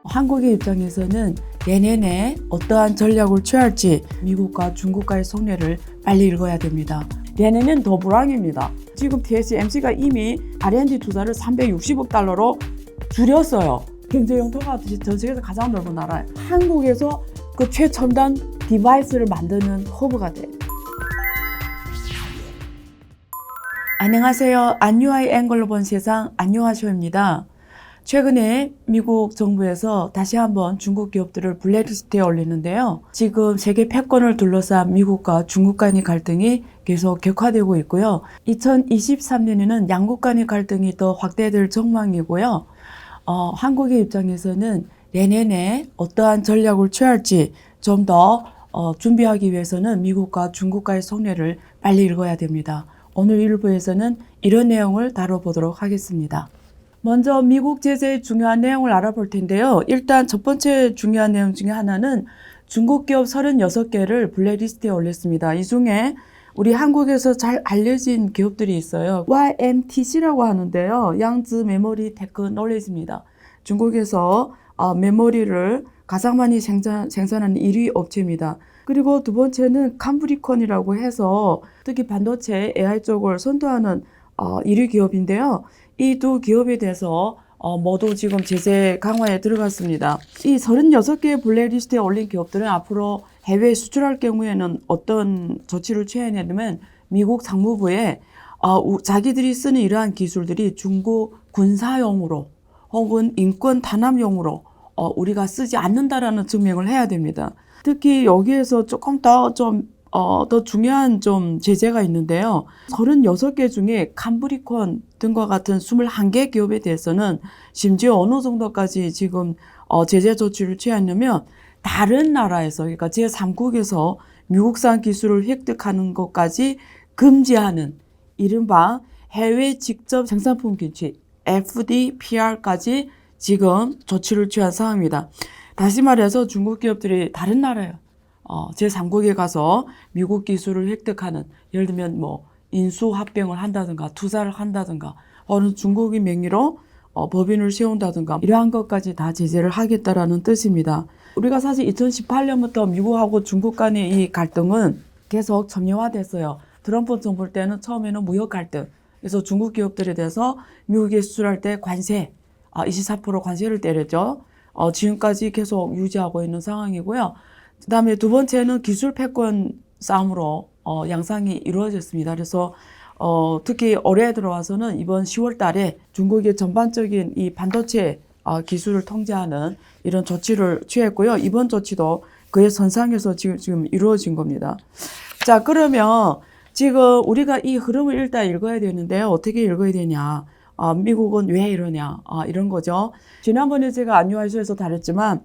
한국의 입장에서는 내년에 어떠한 전략을 취할지 미국과 중국과의 속내를 빨리 읽어야 됩니다. 내년은 더 불황입니다. 지금 TSMC가 이미 R&D 투자를 360억 달러로 줄였어요. 경제 영토가 전 세계에서 가장 넓은 나라예요. 한국에서 그 최첨단 디바이스를 만드는 허브가 돼요. 안녕하세요. 안유아의 앵글로 본 세상 안유아쇼입니다. 최근에 미국 정부에서 다시 한번 중국 기업들을 블랙리스트에 올리는데요. 지금 세계 패권을 둘러싼 미국과 중국 간의 갈등이 계속 격화되고 있고요. 2023년에는 양국 간의 갈등이 더 확대될 전망이고요. 한국의 입장에서는 내년에 어떠한 전략을 취할지 좀 더 준비하기 위해서는 미국과 중국과의 속내를 빨리 읽어야 됩니다. 오늘 1부에서는 이런 내용을 다뤄보도록 하겠습니다. 먼저 미국 제재의 중요한 내용을 알아볼 텐데요. 일단 첫 번째 중요한 내용 중에 하나는 중국 기업 36개를 블랙리스트에 올렸습니다. 이 중에 우리 한국에서 잘 알려진 기업들이 있어요. YMTC라고 하는데요. 양즈 메모리 테크놀리지입니다. 중국에서 메모리를 가장 많이 생산하는 1위 업체입니다. 그리고 두 번째는 캄브리콘이라고 해서 특히 반도체 AI 쪽을 선도하는 1위 기업인데요. 이 두 기업에 대해서 모두 지금 제재 강화에 들어갔습니다. 이 36개의 블랙리스트에 올린 기업들은 앞으로 해외에 수출할 경우에는 어떤 조치를 취해야 되냐면 미국 상무부에 자기들이 쓰는 이러한 기술들이 중국 군사용으로 혹은 인권 탄압용으로 우리가 쓰지 않는다라는 증명을 해야 됩니다. 특히 여기에서 조금 더 중요한 제재가 있는데요. 36개 중에 캄브리콘 등과 같은 21개 기업에 대해서는 심지어 어느 정도까지 지금 제재 조치를 취하냐면 다른 나라에서, 그러니까 제3국에서 미국산 기술을 획득하는 것까지 금지하는 이른바 해외 직접 생산품 규칙 FDPR까지 지금 조치를 취한 상황입니다. 다시 말해서 중국 기업들이 다른 나라예요. 제3국에 가서 미국 기술을 획득하는, 예를 들면 인수합병을 한다든가 투자를 한다든가 어느 중국인 명의로 법인을 세운다든가 이러한 것까지 다 제재를 하겠다라는 뜻입니다. 우리가 사실 2018년부터 미국하고 중국 간의 이 갈등은 계속 첨예화됐어요. 트럼프 정부 때는 처음에는 무역 갈등, 그래서 중국 기업들에 대해서 미국에 수출할 때 관세 24% 관세를 때렸죠. 지금까지 계속 유지하고 있는 상황이고요. 그 다음에 두 번째는 기술 패권 싸움으로 양상이 이루어졌습니다. 그래서 특히 올해 들어와서는 이번 10월 달에 중국의 전반적인 이 반도체 기술을 통제하는 이런 조치를 취했고요. 이번 조치도 그의 선상에서 지금 이루어진 겁니다. 자, 그러면 지금 우리가 이 흐름을 일단 읽어야 되는데요. 어떻게 읽어야 되냐. 미국은 왜 이러냐. 이런 거죠. 지난번에 제가 안유아쇼에서 다뤘지만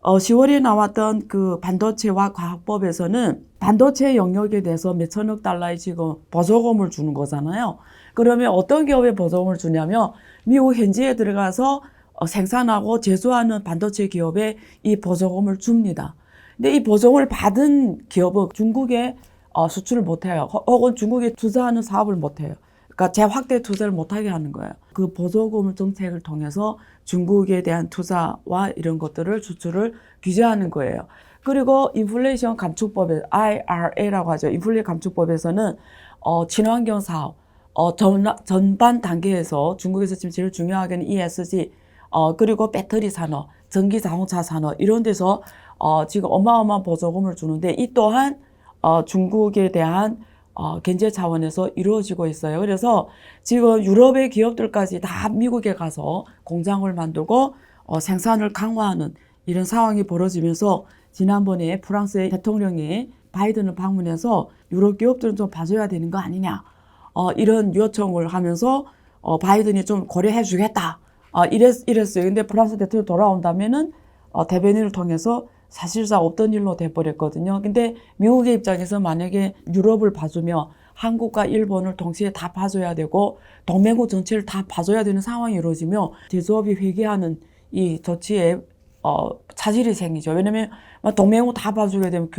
10월에 나왔던 그 반도체와 과학법에서는 반도체 영역에 대해서 몇천억 달러의 지금 보조금을 주는 거잖아요. 그러면 어떤 기업에 보조금을 주냐면 미국 현지에 들어가서 생산하고 제조하는 반도체 기업에 이 보조금을 줍니다. 근데 이 보조금을 받은 기업은 중국에 수출을 못해요. 혹은 중국에 투자하는 사업을 못해요. 그러니까 재확대 투자를 못하게 하는 거예요. 그 보조금 정책을 통해서 중국에 대한 투자와 이런 것들을 수출을 규제하는 거예요. 그리고 인플레이션 감축법에 IRA라고 하죠. 인플레 감축법에서는 친환경 사업 전반 단계에서 중국에서 지금 제일 중요하게는 ESG 그리고 배터리 산업, 전기 자동차 산업 이런 데서 지금 어마어마한 보조금을 주는데 이 또한 중국에 대한 견제 차원에서 이루어지고 있어요. 그래서 지금 유럽의 기업들까지 다 미국에 가서 공장을 만들고 생산을 강화하는 이런 상황이 벌어지면서 지난번에 프랑스의 대통령이 바이든을 방문해서 유럽 기업들은 좀 봐줘야 되는 거 아니냐 이런 요청을 하면서 바이든이 좀 고려해 주겠다 이랬어요. 근데 프랑스 대통령 돌아온다면은 대변인을 통해서 사실상 없던 일로 돼버렸거든요. 근데 미국의 입장에서 만약에 유럽을 봐주며 한국과 일본을 동시에 다 봐줘야 되고 동맹국 전체를 다 봐줘야 되는 상황이 이루어지며 제조업이 회귀하는 이 조치에 차질이 생기죠. 왜냐면 동맹국 다 봐주게 되면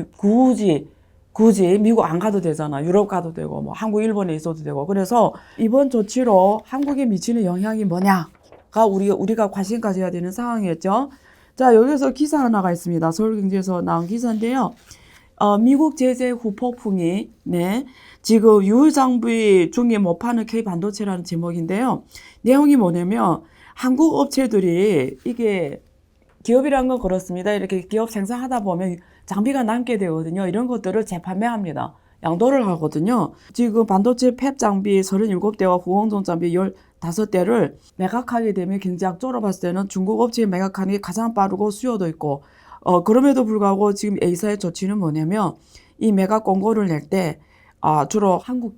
굳이 미국 안 가도 되잖아. 유럽 가도 되고 한국, 일본에 있어도 되고. 그래서 이번 조치로 한국에 미치는 영향이 뭐냐가 우리가 관심 가져야 되는 상황이었죠. 자, 여기서 기사 하나가 있습니다. 서울경제에서 나온 기사인데요. 미국 제재 후폭풍이, 네, 지금 유효장비 중에 못 파는 K 반도체라는 제목인데요. 내용이 뭐냐면, 한국 업체들이 이게 기업이란 건 그렇습니다. 이렇게 기업 생산하다 보면 장비가 남게 되거든요. 이런 것들을 재판매합니다. 양도를 하거든요. 지금 반도체 팹 장비 37대와 구공정 장비 15대를 매각하게 되면 경제학적으로 봤을 때는 중국 업체에 매각하는 게 가장 빠르고 수요도 있고, 그럼에도 불구하고 지금 A사의 조치는 뭐냐면 이 매각 공고를 낼 때, 주로 한국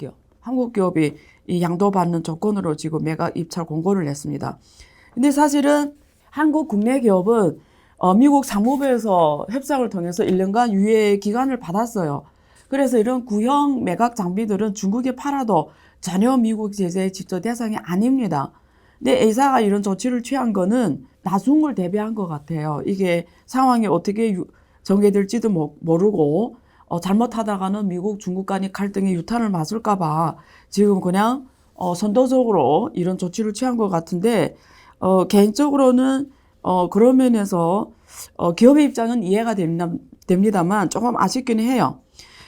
기업이 이 양도받는 조건으로 지금 매각 입찰 공고를 냈습니다. 근데 사실은 한국 국내 기업은 미국 상무부에서 협상을 통해서 1년간 유예 기간을 받았어요. 그래서 이런 구형 매각 장비들은 중국에 팔아도 전혀 미국 제재의 직접 대상이 아닙니다. 근데 A사가 이런 조치를 취한 거는 나중을 대비한 것 같아요. 이게 상황이 어떻게 전개될지도 모르고 잘못하다가는 미국, 중국 간의 갈등의 유탄을 맞을까 봐 지금 그냥 선도적으로 이런 조치를 취한 것 같은데, 개인적으로는 그런 면에서 기업의 입장은 이해가 됩니다만 조금 아쉽기는 해요.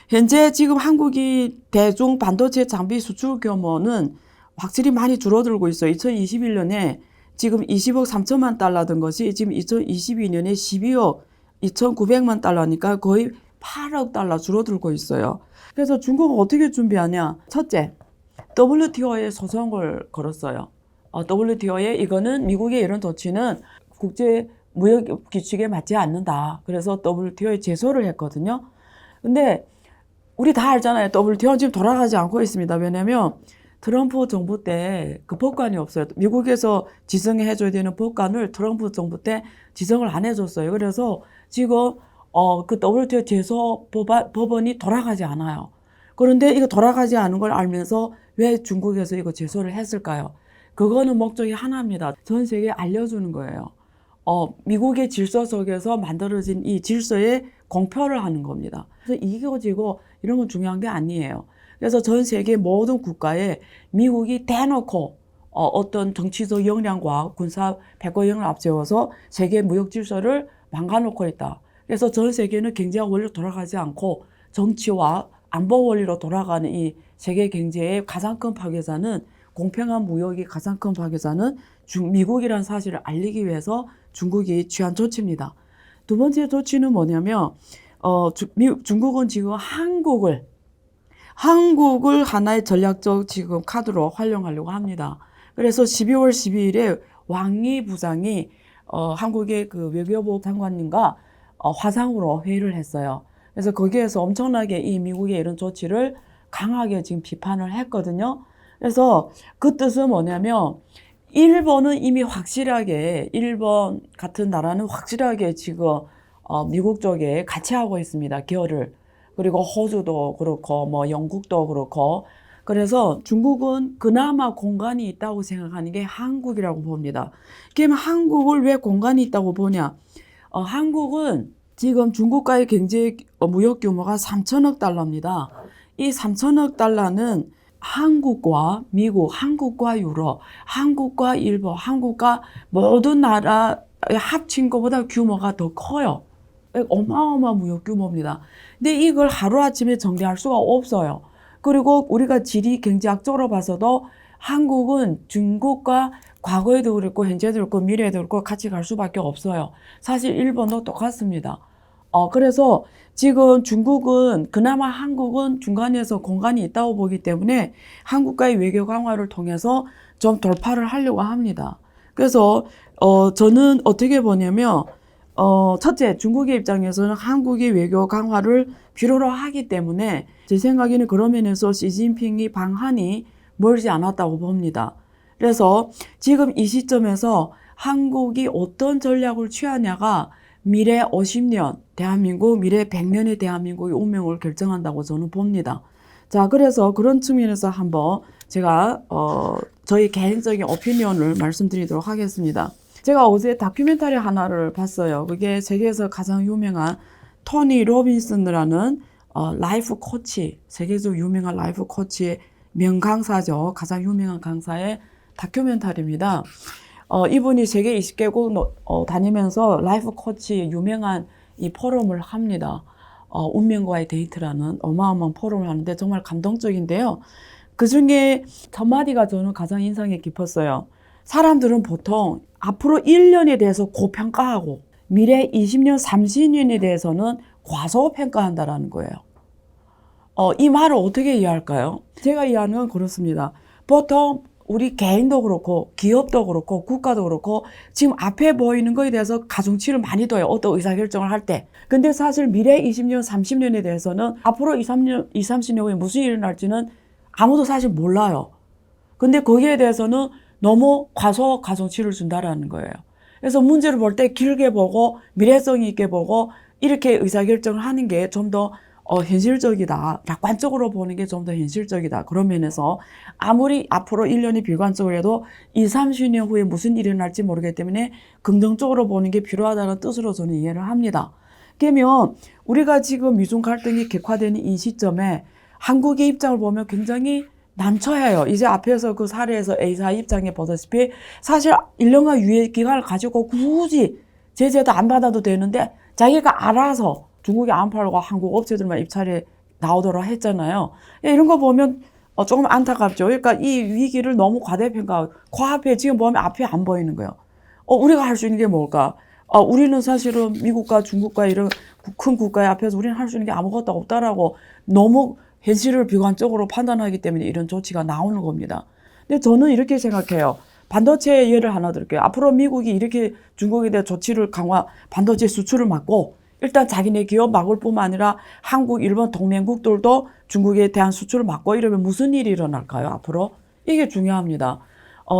현재 지금 한국이 대중 반도체 장비 수출 규모는 확실히 많이 줄어들고 있어요. 2021년에 지금 20억 3천만 달러던 것이 지금 2022년에 12억 2,900만 달러니까 거의 8억 달러 줄어들고 있어요. 그래서 중국은 어떻게 준비하냐? 첫째, WTO에 소송을 걸었어요. WTO에 이거는 미국의 이런 조치는 국제 무역 규칙에 맞지 않는다. 그래서 WTO에 제소를 했거든요. 근데 우리 다 알잖아요. WTO는 지금 돌아가지 않고 있습니다. 왜냐면 트럼프 정부 때 그 법관이 없어요. 미국에서 지정해줘야 되는 법관을 트럼프 정부 때 지정을 안 해줬어요. 그래서 지금 그 WTO 제소 법원이 돌아가지 않아요. 그런데 이거 돌아가지 않은 걸 알면서 왜 중국에서 이거 제소를 했을까요? 그거는 목적이 하나입니다. 전 세계에 알려주는 거예요. 미국의 질서 속에서 만들어진 이 질서에 공표를 하는 겁니다. 그래서 이겨지고 이런 건 중요한 게 아니에요. 그래서 전 세계 모든 국가에 미국이 대놓고 어떤 정치적 역량과 군사 백거형을 앞세워서 세계 무역 질서를 망가놓고 있다. 그래서 전 세계는 경제가 원리로 돌아가지 않고 정치와 안보 원리로 돌아가는 이 세계 경제의 가장 큰 파괴자는, 공평한 무역이 가장 큰 파괴자는 미국이라는 사실을 알리기 위해서 중국이 취한 조치입니다. 두 번째 조치는 뭐냐면 중국은 지금 한국을 하나의 전략적 지금 카드로 활용하려고 합니다. 그래서 12월 12일에 왕이 부장이 한국의 그 외교부 장관님과 화상으로 회의를 했어요. 그래서 거기에서 엄청나게 이 미국의 이런 조치를 강하게 지금 비판을 했거든요. 그래서 그 뜻은 뭐냐면 일본은 이미 확실하게, 일본 같은 나라는 확실하게 지금 미국 쪽에 같이 하고 있습니다. 기여를. 그리고 호주도 그렇고 뭐 영국도 그렇고. 그래서 중국은 그나마 공간이 있다고 생각하는 게 한국이라고 봅니다. 그럼 한국을 왜 공간이 있다고 보냐? 한국은 지금 중국과의 경제 무역 규모가 3천억 달러입니다. 이 3천억 달러는 한국과 미국, 한국과 유럽, 한국과 일본, 한국과 모든 나라 합친 것보다 규모가 더 커요. 어마어마한 무역 규모입니다. 근데 이걸 하루아침에 정리할 수가 없어요. 그리고 우리가 지리 경제학적으로 봐서도 한국은 중국과 과거에도 그랬고 현재도 그렇고 미래에도 그렇고 같이 갈 수밖에 없어요. 사실 일본도 똑같습니다. 그래서 지금 중국은 그나마 한국은 중간에서 공간이 있다고 보기 때문에 한국과의 외교 강화를 통해서 좀 돌파를 하려고 합니다. 그래서 저는 어떻게 보냐면 첫째, 중국의 입장에서는 한국의 외교 강화를 필요로 하기 때문에 제 생각에는 그런 면에서 시진핑이 방한이 멀지 않았다고 봅니다. 그래서 지금 이 시점에서 한국이 어떤 전략을 취하냐가 미래 50년 대한민국, 미래 100년의 대한민국의 운명을 결정한다고 저는 봅니다. 자, 그래서 그런 측면에서 한번 제가 저희 개인적인 오피니언을 말씀드리도록 하겠습니다. 제가 어제 다큐멘터리 하나를 봤어요. 그게 세계에서 가장 유명한 토니 로빈슨이라는 라이프 코치, 세계적으로 유명한 라이프 코치의 명강사죠. 가장 유명한 강사의 다큐멘터리입니다. 이분이 세계 20개국 다니면서 라이프 코치 유명한 이 포럼을 합니다. 운명과의 데이트라는 어마어마한 포럼을 하는데 정말 감동적인데요. 그 중에 첫 마디가 저는 가장 인상이 깊었어요. 사람들은 보통 앞으로 1년에 대해서 고평가하고 미래 20년, 30년에 대해서는 과소평가한다라는 거예요. 이 말을 어떻게 이해할까요? 제가 이해하는 건 그렇습니다. 보통 우리 개인도 그렇고 기업도 그렇고 국가도 그렇고 지금 앞에 보이는 거에 대해서 가중치를 많이 둬요. 어떤 의사결정을 할 때. 근데 사실 미래 20년, 30년에 대해서는 앞으로 30년 후에 무슨 일이 일어날지는 아무도 사실 몰라요. 근데 거기에 대해서는 너무 가중치를 준다라는 거예요. 그래서 문제를 볼 때 길게 보고 미래성 있게 보고 이렇게 의사결정을 하는 게 좀 더 현실적이다. 낙관적으로 보는 게 좀 더 현실적이다. 그런 면에서 아무리 앞으로 1년이 비관적으로 해도 30년 후에 무슨 일이 일어날지 모르기 때문에 긍정적으로 보는 게 필요하다는 뜻으로 저는 이해를 합니다. 그러면 우리가 지금 미중 갈등이 격화되는 이 시점에 한국의 입장을 보면 굉장히 난처해요. 이제 앞에서 그 사례에서 A사 입장에 보다시피 사실 1년간 유예 기간을 가지고 굳이 제재도 안 받아도 되는데 자기가 알아서 중국에 안 팔고 한국 업체들만 입찰에 나오도록 했잖아요. 이런 거 보면 조금 안타깝죠. 그러니까 이 위기를 너무 과대평가하고 코앞에 지금 보면 앞에 안 보이는 거예요. 우리가 할 수 있는 게 뭘까? 우리는 사실은 미국과 중국과 이런 큰 국가의 앞에서 우리는 할 수 있는 게 아무것도 없다라고 너무 현실을 비관적으로 판단하기 때문에 이런 조치가 나오는 겁니다. 근데 저는 이렇게 생각해요. 반도체 예를 하나 들게요. 앞으로 미국이 이렇게 중국에 대한 조치를 반도체 수출을 막고 일단 자기네 기업 막을 뿐만 아니라 한국, 일본 동맹국들도 중국에 대한 수출을 막고 이러면 무슨 일이 일어날까요? 앞으로? 이게 중요합니다.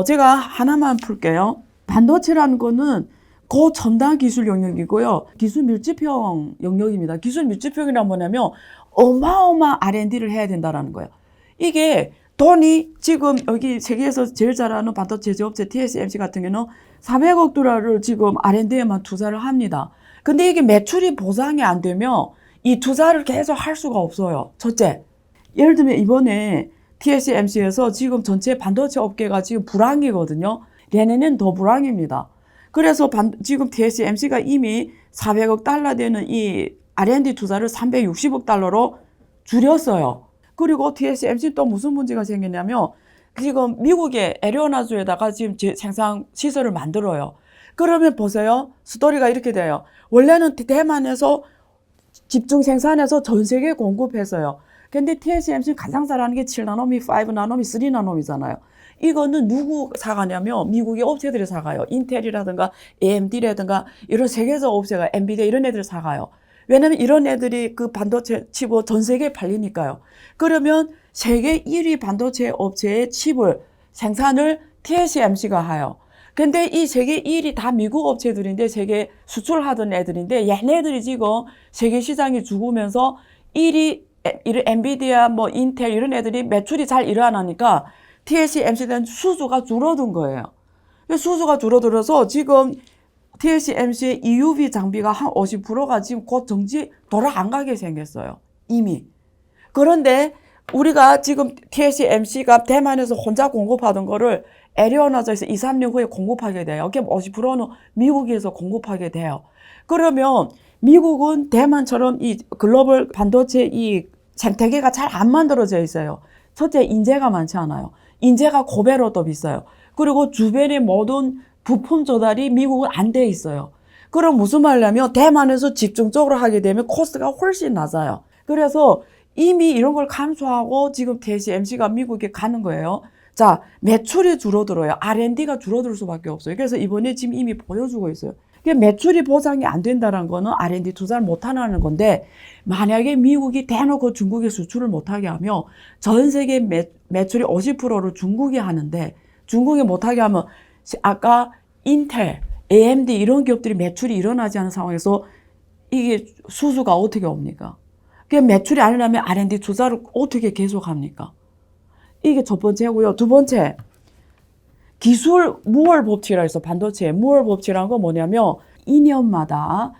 제가 하나만 풀게요. 반도체라는 거는 고첨단 기술 영역이고요. 기술 밀집형 영역입니다. 기술 밀집형이란 뭐냐면 어마어마한 R&D를 해야 된다는 거예요. 이게 돈이 지금 여기 세계에서 제일 잘하는 반도체 제조업체 TSMC 같은 경우는 400억 달러를 지금 R&D에만 투자를 합니다. 근데 이게 매출이 보상이 안 되면 이 투자를 계속 할 수가 없어요. 첫째, 예를 들면 이번에 TSMC에서 지금 전체 반도체 업계가 지금 불황이거든요. 내년엔 더 불황입니다. 그래서 지금 TSMC가 이미 400억 달러 되는 이 R&D 투자를 360억 달러로 줄였어요. 그리고 TSMC 또 무슨 문제가 생겼냐면 지금 미국의 애리조나주에다가 지금 생산 시설을 만들어요. 그러면 보세요. 스토리가 이렇게 돼요. 원래는 대만에서 집중 생산해서 전 세계에 공급했어요. 근데 TSMC는 가장 잘하는 게 7나노미, 5나노미, 3나노미잖아요. 이거는 누구 사가냐면 미국의 업체들이 사가요. 인텔이라든가 AMD라든가 이런 세계적 업체가 엔비디아 이런 애들 사가요. 왜냐면 이런 애들이 그 반도체 칩을 전 세계에 팔리니까요. 그러면 세계 1위 반도체 업체의 칩을 생산을 TSMC가 해요. 근데 이 세계 1위 다 미국 업체들인데 세계 수출하던 애들인데 얘네들이 지금 세계 시장이 죽으면서 1위 엔비디아 뭐 인텔 이런 애들이 매출이 잘 일어나니까 TSMC에 대한 수주가 줄어든 거예요. 수주가 줄어들어서 지금 TSMC의 EUV 장비가 한 50%가 지금 곧 돌아 안 가게 생겼어요. 이미. 그런데 우리가 지금 TSMC가 대만에서 혼자 공급하던 거를 애리조나주에서 2, 3년 후에 공급하게 돼요. 그게 50%는 미국에서 공급하게 돼요. 그러면 미국은 대만처럼 이 글로벌 반도체 이 생태계가 잘 안 만들어져 있어요. 첫째, 인재가 많지 않아요. 인재가 고배로 더 비싸요. 그리고 주변의 모든 부품 조달이 미국은 안 돼 있어요. 그럼 무슨 말이냐면 대만에서 집중적으로 하게 되면 코스트가 훨씬 낮아요. 그래서 이미 이런 걸 감수하고 지금 TSMC가 미국에 가는 거예요. 자, 매출이 줄어들어요. R&D가 줄어들 수밖에 없어요. 그래서 이번에 지금 이미 보여주고 있어요. 매출이 보장이 안 된다는 거는 R&D 투자를 못하는 건데 만약에 미국이 대놓고 중국에 수출을 못하게 하면 전 세계 매출이 50%를 중국이 하는데 중국이 못하게 하면 아까 인텔, AMD 이런 기업들이 매출이 일어나지 않은 상황에서 이게 수주가 어떻게 옵니까? 매출이 안 일어나면 R&D 투자를 어떻게 계속합니까? 이게 첫 번째고요. 두 번째, 기술 무월 법칙이라 해서 반도체 무월 법칙이라는 건 뭐냐면 2년마다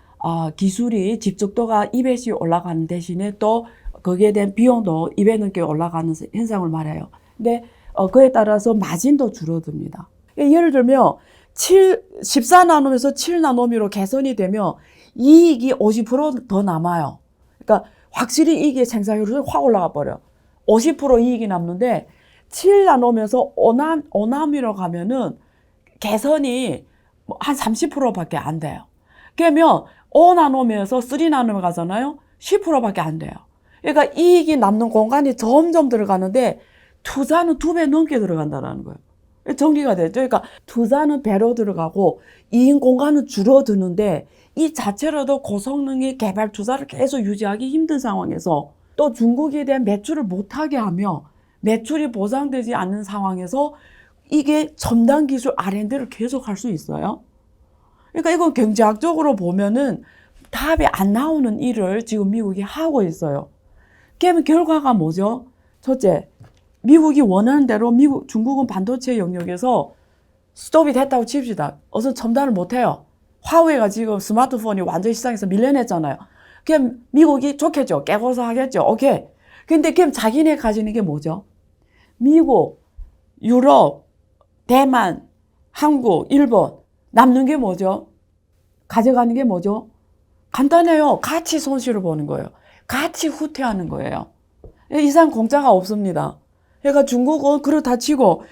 기술이 집중도가 2배씩 올라가는 대신에 또 거기에 대한 비용도 2배 넘게 올라가는 현상을 말해요. 근데 그에 따라서 마진도 줄어듭니다. 예를 들면 14나노에서 7나노미로 개선이 되면 이익이 50%더 남아요. 그러니까 확실히 이익의 생산율이 확 올라가 버려. 50% 이익이 남는데 7나노면서 5나노미로 가면은 개선이 한 30%밖에 안 돼요. 그러면 5나노면서 3나노미 가잖아요. 10%밖에 안 돼요. 그러니까 이익이 남는 공간이 점점 들어가는데 투자는 2배 넘게 들어간다는 거예요. 정리가 되죠. 그러니까 투자는 배로 들어가고 이익 공간은 줄어드는데 이 자체로도 고성능의 개발 투자를 계속 유지하기 힘든 상황에서 또 중국에 대한 매출을 못하게 하며 매출이 보장되지 않는 상황에서 이게 첨단 기술 R&D를 계속 할 수 있어요. 그러니까 이건 경제학적으로 보면은 답이 안 나오는 일을 지금 미국이 하고 있어요. 그러면 결과가 뭐죠? 첫째, 미국이 원하는 대로 중국은 반도체 영역에서 스톱이 됐다고 칩시다. 어서 첨단을 못해요. 화웨이가 지금 스마트폰이 완전 시장에서 밀려냈잖아요. 그럼 미국이 좋겠죠. 깨고서 하겠죠. 오케이. 근데 그럼 자기네 가지는 게 뭐죠? 미국, 유럽, 대만, 한국, 일본 남는 게 뭐죠? 가져가는 게 뭐죠? 간단해요. 가치 손실을 보는 거예요. 가치 후퇴하는 거예요. 이상 공짜가 없습니다. 그러니까 중국은 그렇다 치고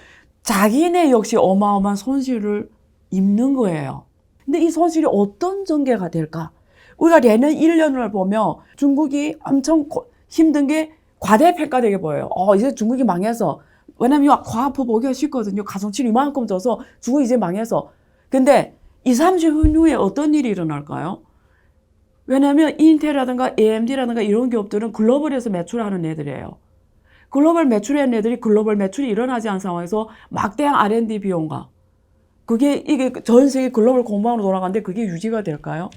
자기네 역시 어마어마한 손실을 입는 거예요. 근데 이 손실이 어떤 전개가 될까? 우리가 내년 1년을 보면 중국이 엄청 힘든 게 과대평가되게 보여요. 이제 중국이 망해서. 왜냐면 과학포 보기가 쉽거든요. 가성치를 이만큼 줘서 중국이 이제 망해서. 근데 20, 30년 후에 어떤 일이 일어날까요? 왜냐면 인텔이라든가 AMD라든가 이런 기업들은 글로벌에서 매출하는 애들이에요. 글로벌 매출하는 애들이 글로벌 매출이 일어나지 않은 상황에서 막대한 R&D 비용과 이게 전 세계 글로벌 공방으로 돌아가는데 그게 유지가 될까요?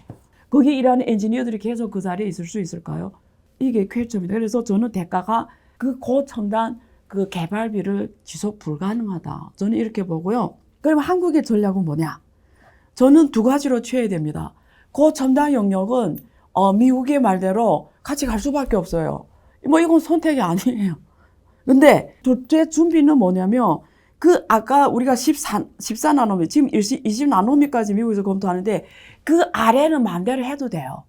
거기에 일하는 엔지니어들이 계속 그 자리에 있을 수 있을까요? 이게 쾌점입니다. 그래서 저는 대가가 그 고첨단 그 개발비를 지속 불가능하다. 저는 이렇게 보고요. 그럼 한국의 전략은 뭐냐? 저는 두 가지로 취해야 됩니다. 고첨단 영역은 미국의 말대로 같이 갈 수밖에 없어요. 이건 선택이 아니에요. 근데 둘째 준비는 뭐냐면 아까 우리가 14나노미, 지금 20나노미까지 미국에서 검토하는데 그 아래는 마음대로 해도 돼요.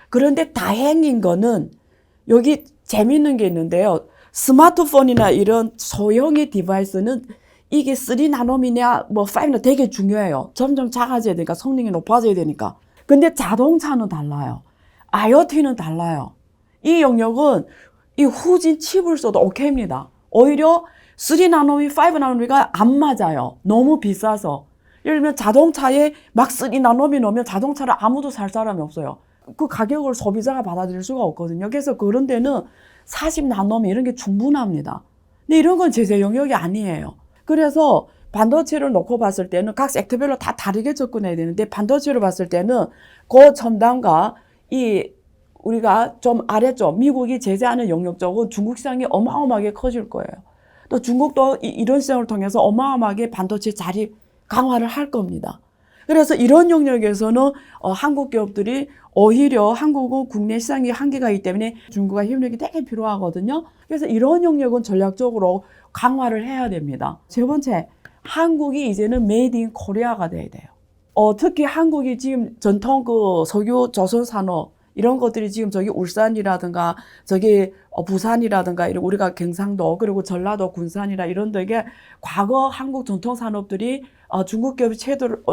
그런데 다행인 거는 여기 재밌는 게 있는데요. 스마트폰이나 이런 소형의 디바이스는 이게 3나노미냐 5나 되게 중요해요. 점점 작아져야 되니까 성능이 높아져야 되니까. 근데 자동차는 달라요. IoT는 달라요. 이 영역은 이 후진 칩을 써도 오케이입니다. 오히려 3나노미, 5나노미가 안 맞아요. 너무 비싸서. 예를 들면 자동차에 막 3나노미 넣으면 자동차를 아무도 살 사람이 없어요. 그 가격을 소비자가 받아들일 수가 없거든요. 그래서 그런 데는 40나노미 이런 게 충분합니다. 근데 이런 건 제재 영역이 아니에요. 그래서 반도체를 놓고 봤을 때는 각 섹터별로 다 다르게 접근해야 되는데 반도체를 봤을 때는 고첨단과 우리가 좀 아래쪽 미국이 제재하는 영역 쪽은 중국 시장이 어마어마하게 커질 거예요. 또 중국도 이런 시장을 통해서 어마어마하게 반도체 자리 강화를 할 겁니다. 그래서 이런 영역에서는 한국 기업들이 오히려 한국은 국내 시장이 한계가 있기 때문에 중국과 협력이 되게 필요하거든요. 그래서 이런 영역은 전략적으로 강화를 해야 됩니다. 세 번째, 한국이 이제는 메이드 인 코리아가 돼야 돼요. 특히 한국이 지금 전통 석유 조선 산업 이런 것들이 지금 저기 울산이라든가 저기 부산이라든가 이런 우리가 경상도 그리고 전라도 군산이라 이런 데게 과거 한국 전통 산업들이 중국 기업이 채도를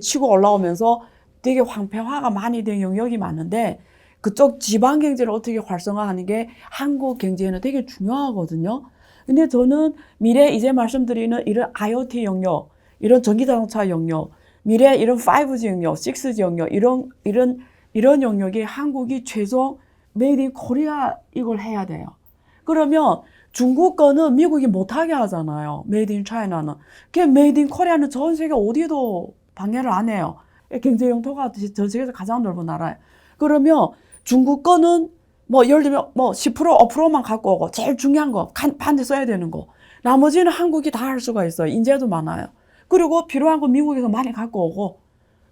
치고 올라오면서 되게 황폐화가 많이 된 영역이 많은데 그쪽 지방 경제를 어떻게 활성화하는 게 한국 경제에는 되게 중요하거든요. 근데 저는 미래 이제 말씀드리는 이런 IoT 영역, 이런 전기자동차 영역, 미래 이런 5G 영역, 6G 영역 이런 영역에 한국이 최소 메이드 인 코리아 이걸 해야 돼요. 그러면 중국 거는 미국이 못하게 하잖아요. 메이드 인 차이나는. 그 메이드 인 코리아는 전 세계 어디도 방해를 안 해요. 경제 영토가 전 세계에서 가장 넓은 나라예요. 그러면 중국 거는 예를 들면 10% 5%만 갖고 오고 제일 중요한 거 반드시 써야 되는 거. 나머지는 한국이 다 할 수가 있어요. 인재도 많아요. 그리고 필요한 거 미국에서 많이 갖고 오고.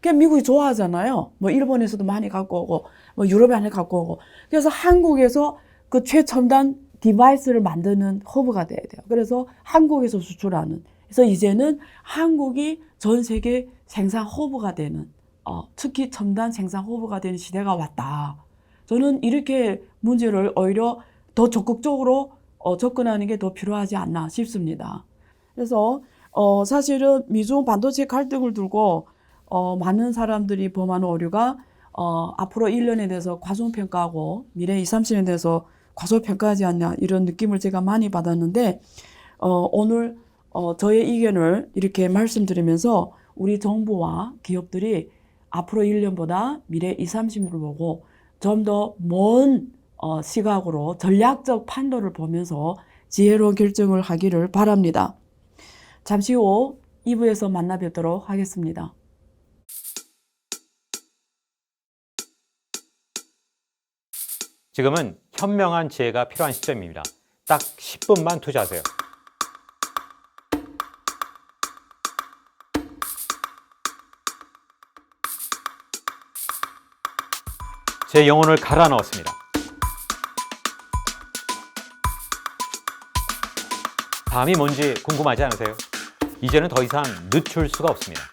그냥 미국이 좋아하잖아요. 일본에서도 많이 갖고 오고, 유럽에 많이 갖고 오고. 그래서 한국에서 그 최첨단 디바이스를 만드는 허브가 돼야 돼요. 그래서 한국에서 수출하는. 그래서 이제는 한국이 전 세계 생산 허브가 되는, 특히 첨단 생산 허브가 되는 시대가 왔다. 저는 이렇게 문제를 오히려 더 적극적으로 접근하는 게 더 필요하지 않나 싶습니다. 그래서 사실은 미중 반도체 갈등을 두고 많은 사람들이 범하는 오류가 앞으로 1년에 대해서 과소평가하고 미래 2, 30년에 대해서 과소평가하지 않냐 이런 느낌을 제가 많이 받았는데 오늘 저의 의견을 이렇게 말씀드리면서 우리 정부와 기업들이 앞으로 1년보다 미래 2, 30년을 보고 좀 더 먼 시각으로 전략적 판도를 보면서 지혜로운 결정을 하기를 바랍니다. 잠시 후 2부에서 만나 뵙도록 하겠습니다. 지금은 현명한 지혜가 필요한 시점입니다. 딱 10분만 투자하세요. 제 영혼을 갈아 넣었습니다. 다음이 뭔지 궁금하지 않으세요? 이제는 더 이상 늦출 수가 없습니다.